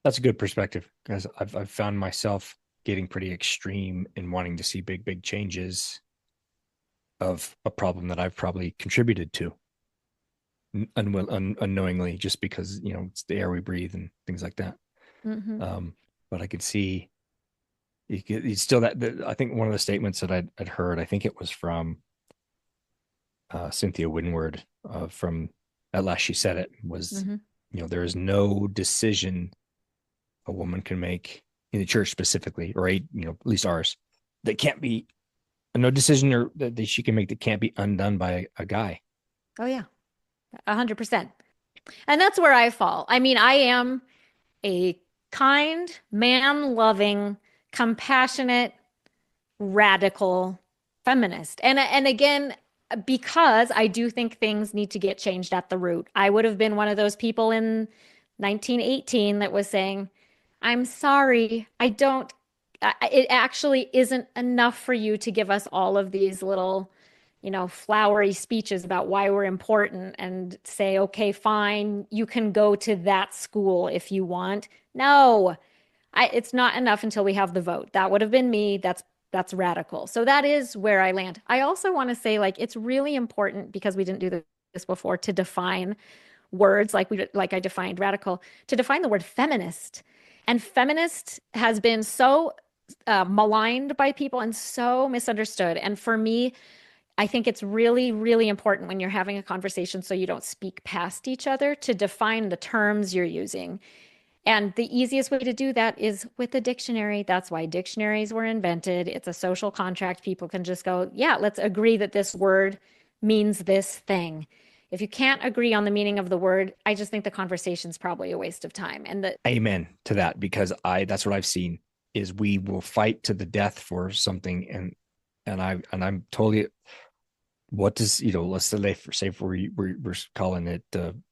That's a good perspective, because I've found myself getting pretty extreme in wanting to see big changes of a problem that I've probably contributed to unknowingly, just because, it's the air we breathe and things like that. But I could see it's still that I think one of the statements that I'd heard, I think it was from Cynthia Winward, from At Last She Said It, was, there is no decision a woman can make in the church specifically, or at least ours, that can't be, no decision or that she can make that can't be undone by a guy. Oh yeah, 100%. And that's where I fall. I mean, I am a kind, man-loving, compassionate, radical feminist. And again, because I do think things need to get changed at the root. I would have been one of those people in 1918 that was saying, I'm sorry, it actually isn't enough for you to give us all of these little, flowery speeches about why we're important and say, okay, fine, you can go to that school if you want. No, it's not enough until we have the vote. That would have been me. That's radical. So that is where I land. I also want to say, like, it's really important, because we didn't do this before, to define words like I defined radical, to define the word feminist. And feminist has been so maligned by people and so misunderstood. And for me, I think it's really, really important when you're having a conversation, so you don't speak past each other, to define the terms you're using. And the easiest way to do that is with a dictionary. That's why dictionaries were invented. It's a social contract. People can just go, yeah, let's agree that this word means this thing. If you can't agree on the meaning of the word, I just think the conversation's probably a waste of time. And amen to that, because that's what I've seen, is we will fight to the death for something, and I'm totally, what does, let's say we're calling it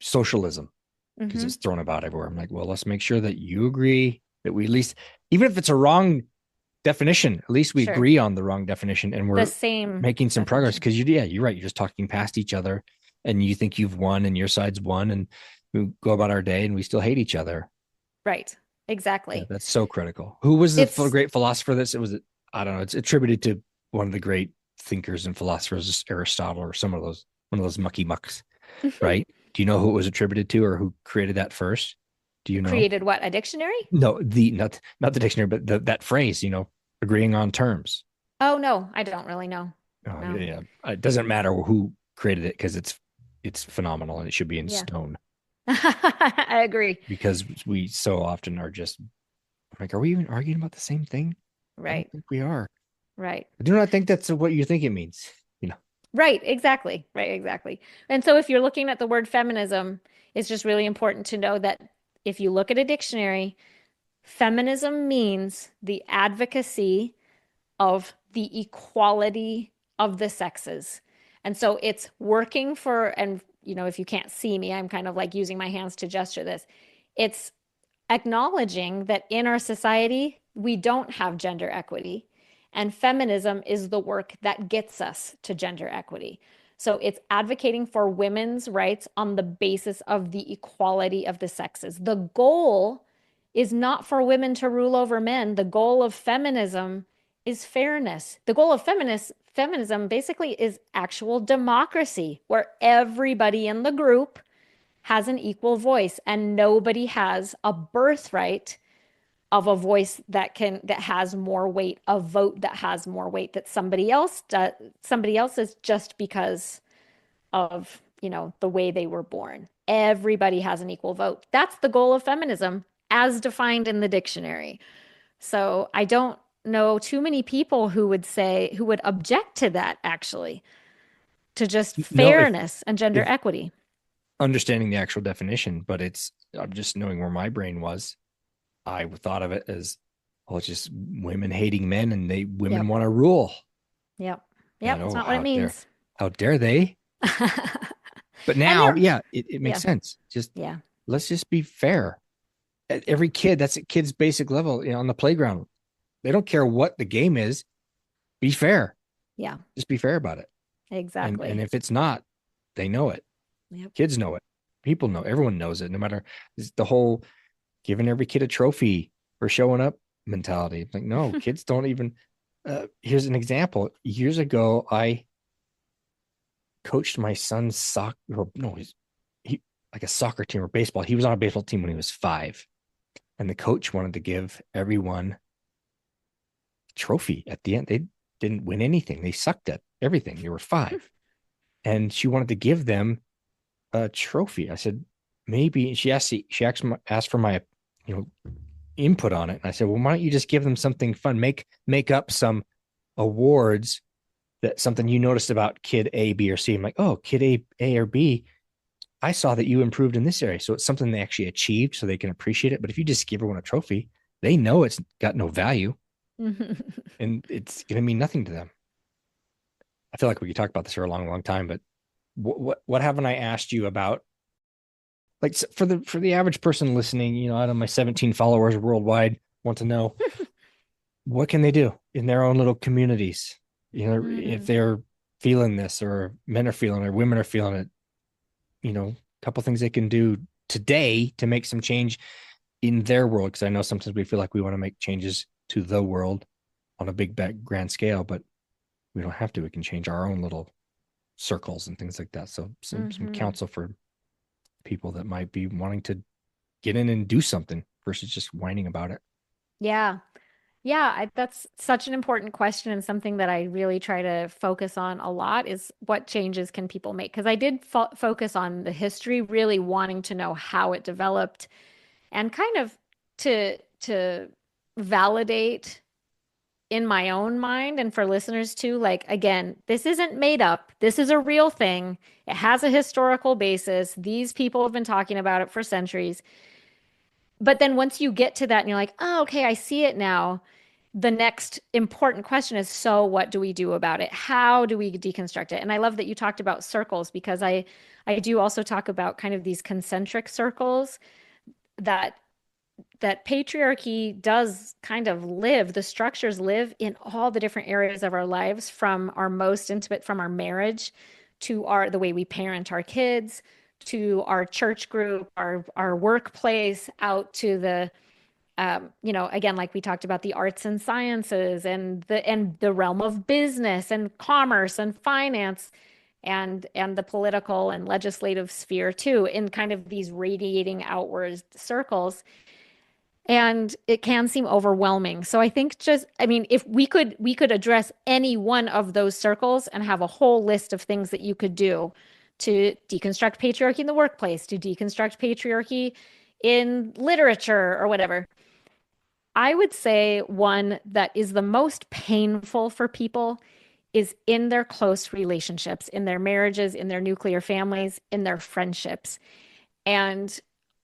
socialism, because it's thrown about everywhere. I'm like, well, let's make sure that you agree that we, at least, even if it's a wrong definition, at least we agree on the wrong definition, and we're the same making some progress. Because you're right. You're just talking past each other, and you think you've won and your side's won, and we go about our day and we still hate each other. Right. Exactly. Yeah, that's so critical. Who was the great philosopher I don't know. It's attributed to one of the great thinkers and philosophers, Aristotle, or one of those mucky mucks, right? Do you know who it was attributed to, or who created that first? Do you know? Created what? A dictionary? No, not the dictionary, but that phrase, agreeing on terms. Oh, no, I don't really know. Oh, No. yeah. It doesn't matter who created it, because it's phenomenal, and it should be in stone. I agree. Because we so often are just like, are we even arguing about the same thing? Right. I don't think we are. Right. I do not think that's what you think it means. Right, exactly. Right, exactly. And so if you're looking at the word feminism, it's just really important to know that if you look at a dictionary, feminism means the advocacy of the equality of the sexes. And so it's working for, and if you can't see me, I'm kind of like using my hands to gesture this. It's acknowledging that in our society, we don't have gender equity. And feminism is the work that gets us to gender equity. So it's advocating for women's rights on the basis of the equality of the sexes. The goal is not for women to rule over men. The goal of feminism is fairness. The goal of feminism basically is actual democracy, where everybody in the group has an equal voice, and nobody has a birthright of a voice that has more weight, a vote that has more weight that somebody else is, just because of, the way they were born. Everybody has an equal vote. That's the goal of feminism as defined in the dictionary. So I don't know too many people who would object to that, actually, to just fairness and gender equity. Understanding the actual definition, but I'm just knowing where my brain was. I thought of it as, it's just women hating men, and women want to rule. Yep. That's not what it means. How dare they? But now, it makes sense. Let's just be fair. Every kid, that's at kid's basic level, on the playground. They don't care what the game is. Be fair. Yeah, Just be fair about it. And exactly. if it's not, they know it. Yep. Kids know it. People know. Everyone knows it. No matter the whole giving every kid a trophy for showing up mentality. Like, no, kids don't even. Here's an example. Years ago, I coached my son's soccer. No, he like a soccer team or baseball. He was on a baseball team when he was 5, and the coach wanted to give everyone a trophy at the end. They didn't win anything. They sucked at everything. They were 5, and she wanted to give them a trophy. I said, maybe. She asked for my, input on it. And I said, well, why don't you just give them something fun? Make up some awards, that something you noticed about kid A, B, or C. I'm like, oh, kid A or B, I saw that you improved in this area. So it's something they actually achieved so they can appreciate it. But if you just give everyone a trophy, they know it's got no value and it's going to mean nothing to them. I feel like we could talk about this for a long, long time, but what haven't I asked you about? Like, for the average person listening, out of my 17 followers worldwide, want to know what can they do in their own little communities? If they're feeling this, or men are feeling it, or women are feeling it, a couple things they can do today to make some change in their world. Because I know sometimes we feel like we want to make changes to the world on a big, grand scale, but we don't have to. We can change our own little circles and things like that. So some counsel for people that might be wanting to get in and do something versus just whining about it. Yeah. Yeah, that's such an important question, and something that I really try to focus on a lot is what changes can people make? Because I did focus on the history, really wanting to know how it developed, and kind of to validate in my own mind, and for listeners too, like, again, this isn't made up. This is a real thing. It has a historical basis. These people have been talking about it for centuries. But then once you get to that and you're like, oh, okay, I see it now, the next important question is, so what do we do about it? How do we deconstruct it? And I love that you talked about circles, because I do also talk about kind of these concentric circles that patriarchy does kind of live, the structures live in all the different areas of our lives, from our most intimate, from our marriage to the way we parent our kids, to our church group, our workplace, out to the again, like we talked about, the arts and sciences, and the realm of business and commerce and finance, and the political and legislative sphere too, in kind of these radiating outward circles. And it can seem overwhelming. So I think, if we could address any one of those circles and have a whole list of things that you could do to deconstruct patriarchy in the workplace, to deconstruct patriarchy in literature or whatever. I would say one that is the most painful for people is in their close relationships, in their marriages, in their nuclear families, in their friendships. And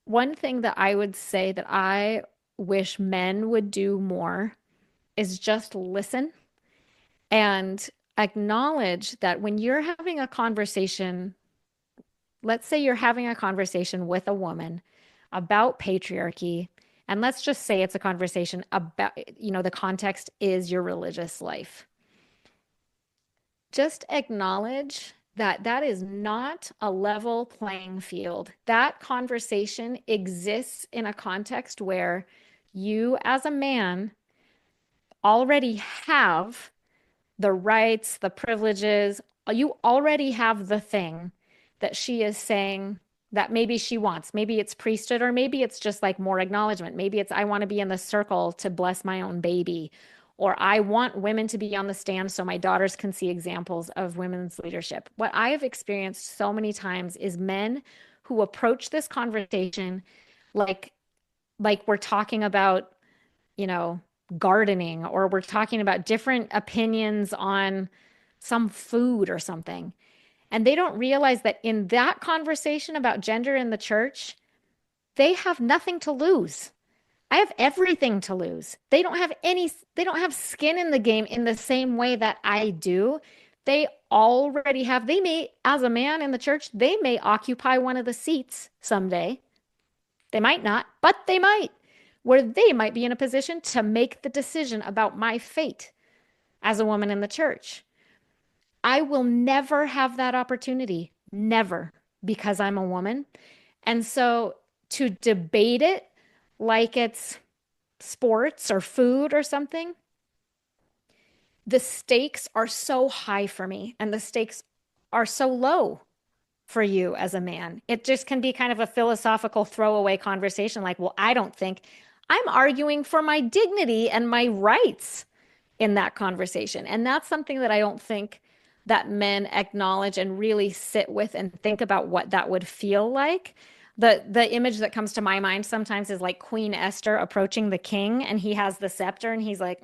one thing that I would say that I wish men would do more is just listen and acknowledge that when you're having a conversation, let's say you're having a conversation with a woman about patriarchy, and let's just say it's a conversation about, the context is your religious life. Just acknowledge that that is not a level playing field. That conversation exists in a context where you, as a man, already have the rights, the privileges. You already have the thing that she is saying that maybe she wants. Maybe it's priesthood, or maybe it's just like more acknowledgement. Maybe it's, I want to be in the circle to bless my own baby, or I want women to be on the stand so my daughters can see examples of women's leadership. What I have experienced so many times is men who approach this conversation like we're talking about, you know, gardening, or we're talking about different opinions on some food or something. And they don't realize that in that conversation about gender in the church, they have nothing to lose. I have everything to lose. They don't have skin in the game in the same way that I do. They already have, they may, as a man in the church, they may occupy one of the seats someday. They might not, but they might. where they might be in a position to make the decision about my fate as a woman in the church. I will never have that opportunity, never, because I'm a woman. And so to debate it like it's sports or food or something, the stakes are so high for me and the stakes are so low for you as a man. It just can be kind of a philosophical throwaway conversation like, well, I don't think I'm arguing for my dignity and my rights in that conversation. And that's something that I don't think that men acknowledge and really sit with and think about what that would feel like. The image that comes to my mind sometimes is like Queen Esther approaching the king and he has the scepter and he's like,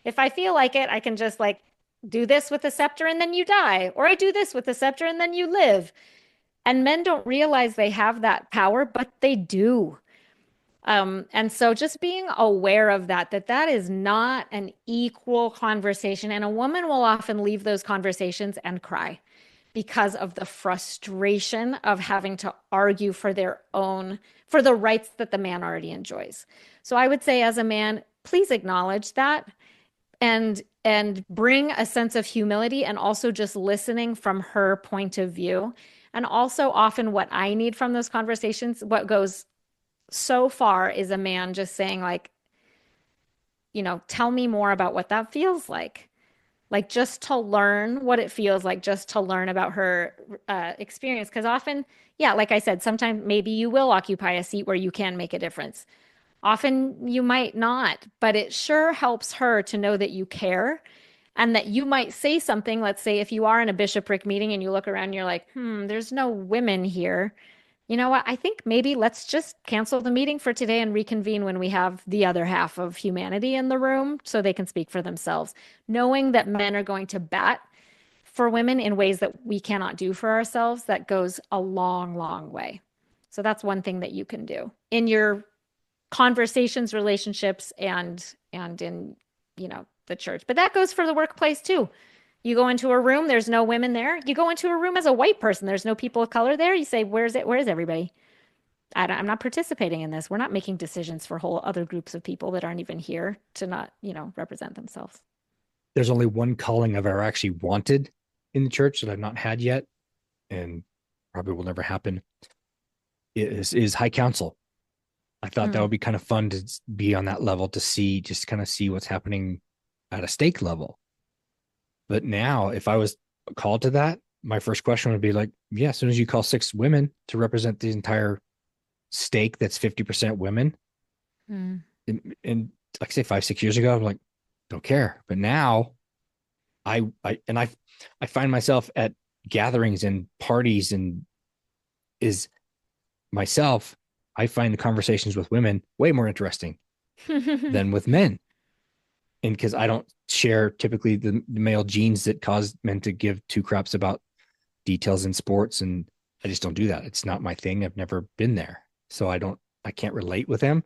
if I feel like it, I can just like do this with the scepter and then you die, or I do this with the scepter and then you live. And men don't realize they have that power, but they do. And so just being aware of that is not an equal conversation. And a woman will often leave those conversations and cry because of the frustration of having to argue for for the rights that the man already enjoys. So I would say as a man, please acknowledge that and bring a sense of humility and also just listening from her point of view. And also often what I need from those conversations, what goes so far is a man just saying like, tell me more about what that feels like. Like just to learn what it feels like, just to learn about her experience. Because often, yeah, like I said, sometimes maybe you will occupy a seat where you can make a difference. Often you might not, but it sure helps her to know that you care and that you might say something. Let's say if you are in a bishopric meeting and you look around and you're like, there's no women here. You know what? I think maybe let's just cancel the meeting for today and reconvene when we have the other half of humanity in the room so they can speak for themselves. Knowing that men are going to bat for women in ways that we cannot do for ourselves, that goes a long, long way. So that's one thing that you can do in your conversations, relationships, and in, the church. But that goes for the workplace too. You go into a room, there's no women there. You go into a room as a white person, there's no people of color there. You say, where's it? Where is everybody? I'm not participating in this. We're not making decisions for whole other groups of people that aren't even here to not, represent themselves. There's only one calling I've ever actually wanted in the church that I've not had yet, and probably will never happen, is high council. I thought that would be kind of fun to be on that level, to just kind of see what's happening at a stake level. But now, if I was called to that, my first question would be like, yeah, as soon as you call 6 women to represent the entire stake, that's 50% women. And like I say, 5-6 years ago, I'm like, don't care. But now I find myself at gatherings and parties and I find the conversations with women way more interesting than with men. And because I don't share typically the male genes that cause men to give 2 craps about details in sports. And I just don't do that. It's not my thing. I've never been there. So I can't relate with them,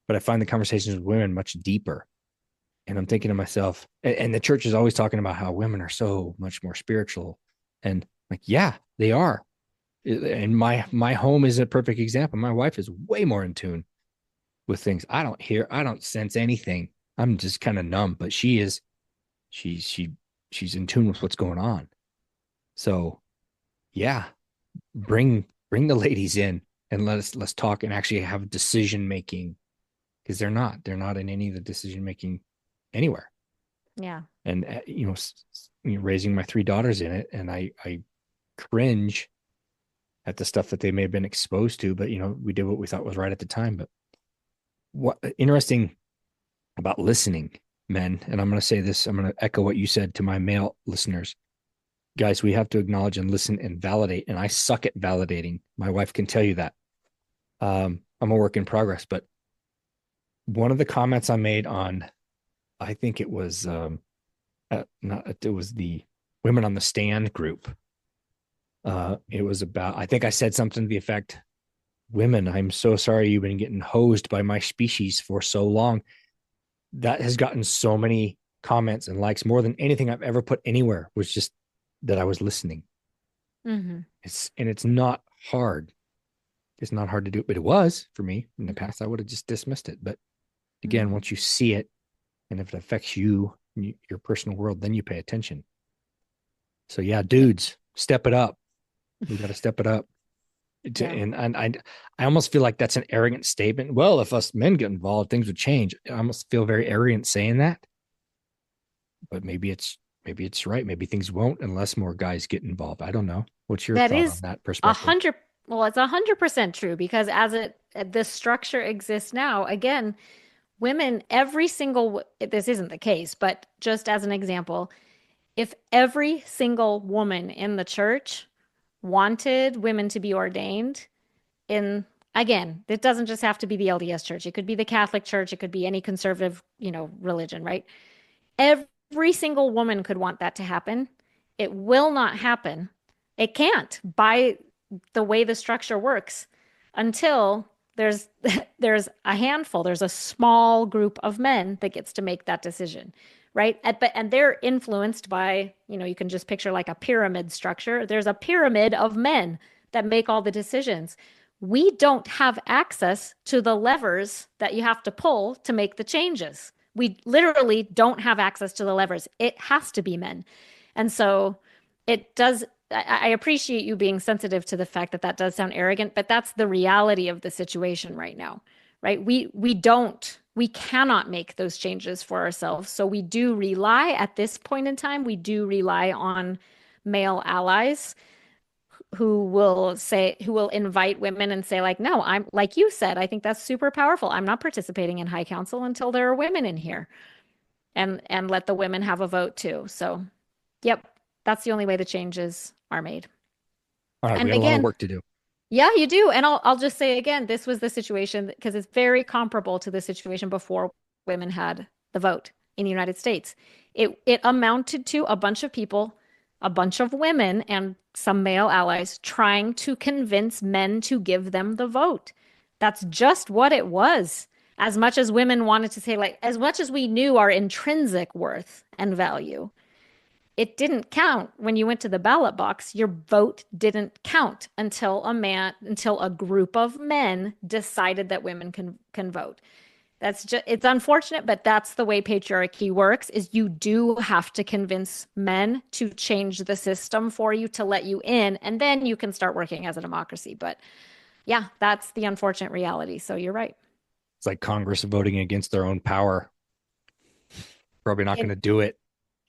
but I find the conversations with women much deeper. And I'm thinking to myself, and the church is always talking about how women are so much more spiritual. And like, yeah, they are. And my home is a perfect example. My wife is way more in tune with things. I don't sense anything. I'm just kind of numb, but she's in tune with what's going on. So yeah, bring the ladies in and let's talk and actually have decision making, because they're not in any of the decision making anywhere. Yeah. And raising my 3 daughters in it, and I cringe at the stuff that they may have been exposed to, but we did what we thought was right at the time. But what interesting about listening, men, and I'm going to say this, I'm going to echo what you said to my male listeners. Guys, we have to acknowledge and listen and validate. And I suck at validating. My wife can tell you that. I'm a work in progress, but one of the comments I made on, I think it was, it was the Women on the Stand group. It was about, I think I said something to the effect, women, I'm so sorry you've been getting hosed by my species for so long. That has gotten so many comments and likes, more than anything I've ever put anywhere, was just that I was listening. It's not hard. It's not hard to do, but it was for me in the past. I would have just dismissed it. But again, Mhm. once you see it and if it affects you, your personal world, then you pay attention. So yeah, Yeah. dudes, step it up. We got to step it up. Yeah. I almost feel like that's an arrogant statement. Well, if us men get involved, things would change. I almost feel very arrogant saying that, but maybe it's right. Maybe things won't unless more guys get involved. I don't know. What's your That thought on is that a perspective? hundred, well, it's 100% true because as this structure exists now, again, women, every single, this isn't the case, but just as an example, if every single woman in the church wanted women to be ordained in, again, it doesn't just have to be the LDS church. It could be the Catholic Church. It could be any conservative, religion, right? Every single woman could want that to happen. It will not happen. It can't by the way the structure works until there's there's a handful, there's a small group of men that gets to make that decision, right? And they're influenced by, you can just picture like a pyramid structure. There's a pyramid of men that make all the decisions. We don't have access to the levers that you have to pull to make the changes. We literally don't have access to the levers. It has to be men. And so it does. I appreciate you being sensitive to the fact that that does sound arrogant, but that's the reality of the situation right now, right? We cannot make those changes for ourselves. So we do rely at this point in time, we do rely on male allies who will invite women and say like, no, I'm like you said, I think that's super powerful. I'm not participating in high council until there are women in here and let the women have a vote too. So, yep, that's the only way the changes are made. All right, we And got a lot of again, work to do. yeah, you do. And I'll just say again, this was the situation because it's very comparable to the situation before women had the vote in the United States. It amounted to a bunch of people, a bunch of women and some male allies trying to convince men to give them the vote. That's just what it was. As much as women wanted to say, like, as much as we knew our intrinsic worth and value, it didn't count when you went to the ballot box. Your vote didn't count until a group of men decided that women can vote. That's just, it's unfortunate, but that's the way patriarchy works, is you do have to convince men to change the system for you to let you in, and then you can start working as a democracy. But yeah, that's the unfortunate reality. So you're right. It's like Congress voting against their own power. Probably not going It, to do it.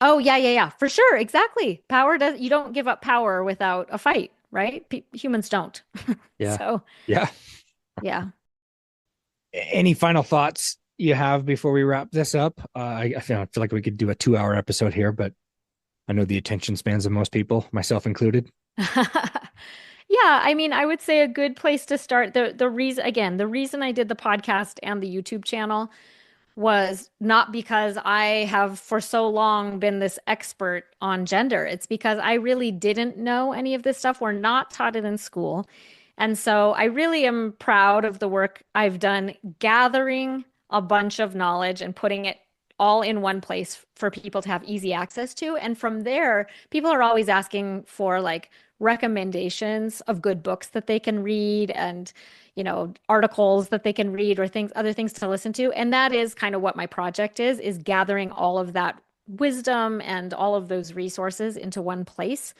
oh yeah, yeah, yeah, for sure. Exactly. Power does, you don't give up power without a fight, right? Humans don't. Yeah. So Yeah. yeah. Any final thoughts you have before we wrap this up? I feel like we could do a 2 hour episode here, but I know the attention spans of most people, myself included. Yeah, I mean, I would say a good place to start. The reason, again, the reason I did the podcast and the YouTube channel was not because I have for so long been this expert on gender. It's because I really didn't know any of this stuff. We're not taught it in school. And so I really am proud of the work I've done gathering a bunch of knowledge and putting it all in one place for people to have easy access to. And from there, people are always asking for like recommendations of good books that they can read and articles that they can read or other things to listen to. And that is kind of what my project is gathering all of that wisdom and all of those resources into one place.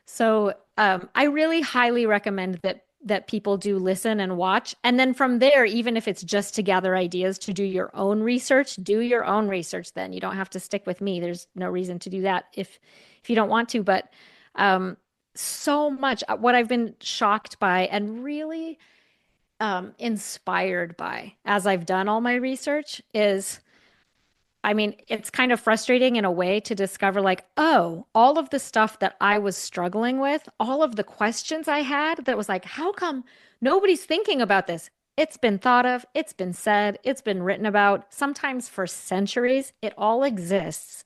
So I really highly recommend that people do listen and watch. And then from there, even if it's just to gather ideas to do your own research, do your own research then. You don't have to stick with me. There's no reason to do that if you don't want to. But um, so much what I've been shocked by and really inspired by as I've done all my research is, I mean, it's kind of frustrating in a way to discover, like, oh, all of the stuff that I was struggling with, all of the questions I had that was like, how come nobody's thinking about this? It's been thought of, it's been said, it's been written about, sometimes for centuries. It all exists.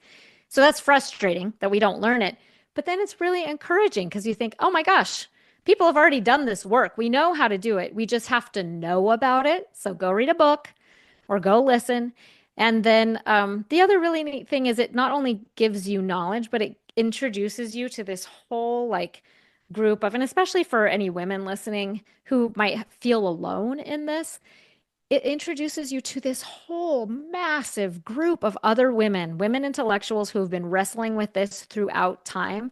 So that's frustrating that we don't learn it. But then it's really encouraging because you think, oh my gosh, people have already done this work. We know how to do it. We just have to know about it. So go read a book or go listen. And then the other really neat thing is it not only gives you knowledge, but it introduces you to this whole like group of, and especially for any women listening who might feel alone in this, it introduces you to this whole massive group of other women intellectuals who have been wrestling with this throughout time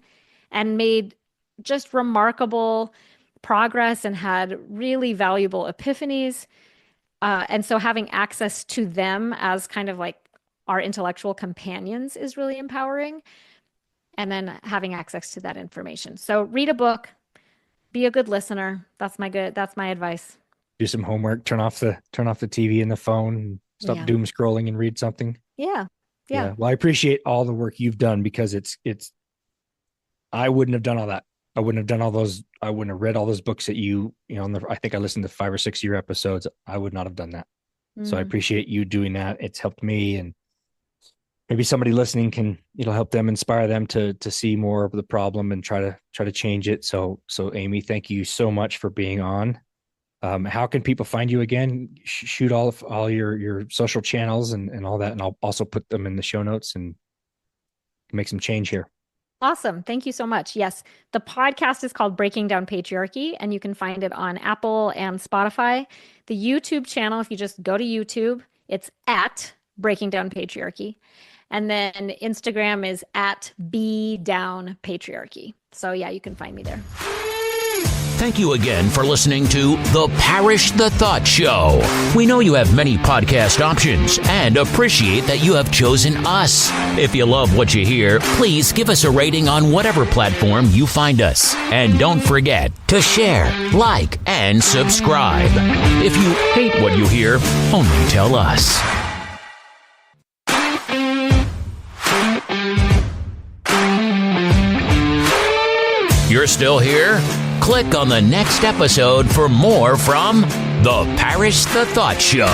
and made just remarkable progress and had really valuable epiphanies. And so having access to them as kind of like our intellectual companions is really empowering. And then having access to that information. So read a book, be a good listener. That's my advice. Do some homework, turn off the TV and the phone, stop doom scrolling and read something. Yeah. Well, I appreciate all the work you've done, because it's I wouldn't have done all that. I wouldn't have done all those. I wouldn't have read all those books that I think I listened to 5 or 6 of your episodes. I would not have done that. So I appreciate you doing that. It's helped me, and maybe somebody listening can, help them, inspire them to see more of the problem and try to change it. So Amy, thank you so much for being on. How can people find you again? Shoot all your social channels and all that, and I'll also put them in the show notes and make some change here. Awesome. Thank you so much. Yes, the podcast is called Breaking Down Patriarchy, and you can find it on Apple and Spotify. The YouTube channel, if you just go to YouTube, it's at Breaking Down Patriarchy. And then Instagram is at @BDownPatriarchy. So yeah, you can find me there. Thank you again for listening to The Parish the Thought Show. We know you have many podcast options and appreciate that you have chosen us. If you love what you hear, please give us a rating on whatever platform you find us. And don't forget to share, like, and subscribe. If you hate what you hear, only tell us. You're still here? Click on the next episode for more from The Parish the Thought Show.